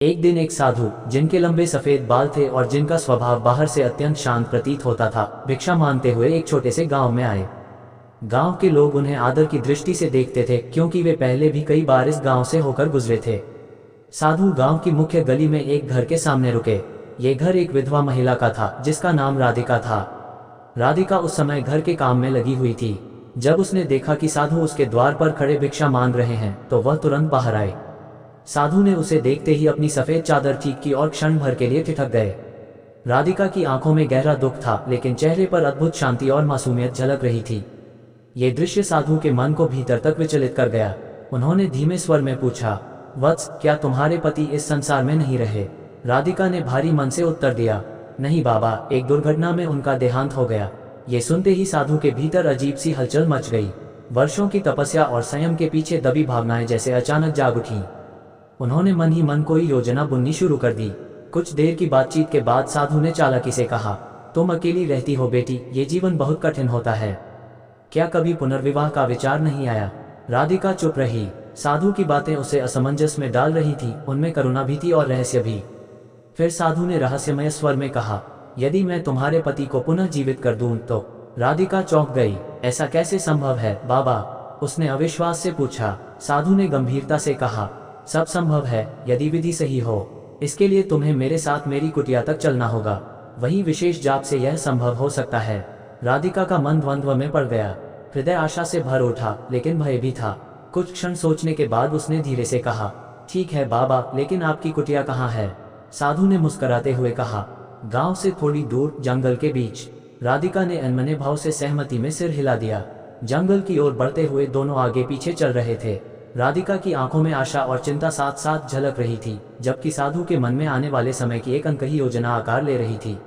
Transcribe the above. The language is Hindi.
एक दिन एक साधु, जिनके लंबे सफेद बाल थे और जिनका स्वभाव बाहर से अत्यंत शांत प्रतीत होता था, भिक्षा मांगते हुए एक छोटे से गांव में आए। गांव के लोग उन्हें आदर की दृष्टि से देखते थे, क्योंकि वे पहले भी कई बार इस गांव से होकर गुजरे थे। साधु गांव की मुख्य गली में एक घर के सामने रुके। ये घर एक विधवा महिला का था, जिसका नाम राधिका था। राधिका उस समय घर के काम में लगी हुई थी। जब उसने देखा कि साधु उसके द्वार पर खड़े भिक्षा मांग रहे हैं, तो वह तुरंत बाहर आए। साधु ने उसे देखते ही अपनी सफेद चादर ठीक की और क्षण भर के लिए ठिठक गए। राधिका की आंखों में गहरा दुख था, लेकिन चेहरे पर अद्भुत शांति और मासूमियत झलक रही थी। ये दृश्य साधु के मन को भीतर तक विचलित कर गया। उन्होंने धीमे स्वर में पूछा, वत्स, क्या तुम्हारे पति इस संसार में नहीं रहे? राधिका ने भारी मन से उत्तर दिया, नहीं बाबा, एक दुर्घटना में उनका देहांत हो गया। ये सुनते ही साधु के भीतर अजीब सी हलचल मच गई। वर्षों की तपस्या और संयम के पीछे दबी भावनाएं जैसे अचानक जाग उठीं। उन्होंने मन ही मन कोई योजना बुननी शुरू कर दी। कुछ देर की बातचीत के बाद साधु ने चालाकी से कहा, तुम अकेली रहती हो बेटी, ये जीवन बहुत कठिन होता है। क्या कभी पुनर्विवाह का विचार नहीं आया? राधिका चुप रही। साधु की बातें उसे असमंजस में डाल रही थी, उनमें करुणा भी थी और रहस्य भी। फिर साधु ने रहस्यमय स्वर में कहा, यदि मैं तुम्हारे पति को पुनः जीवित कर दूं तो? राधिका चौंक गई। ऐसा कैसे संभव है बाबा? उसने अविश्वास से पूछा। साधु ने गंभीरता से कहा, सब संभव है, यदि विधि सही हो। इसके लिए तुम्हें मेरे साथ मेरी कुटिया तक चलना होगा। वहीं विशेष जाप से यह संभव हो सकता है। राधिका का मन द्वंद्व में पड़ गया। हृदय आशा से भर उठा, लेकिन भय भी था। कुछ क्षण सोचने के बाद उसने धीरे से कहा, ठीक है बाबा, लेकिन आपकी कुटिया कहाँ है? साधु ने मुस्कुराते हुए कहा, गांव से थोड़ी दूर, जंगल के बीच। राधिका ने अनमने भाव से सहमति में सिर हिला दिया। जंगल की ओर बढ़ते हुए दोनों आगे पीछे चल रहे थे। राधिका की आंखों में आशा और चिंता साथ साथ झलक रही थी, जबकि साधु के मन में आने वाले समय की एक अनकही योजना आकार ले रही थी।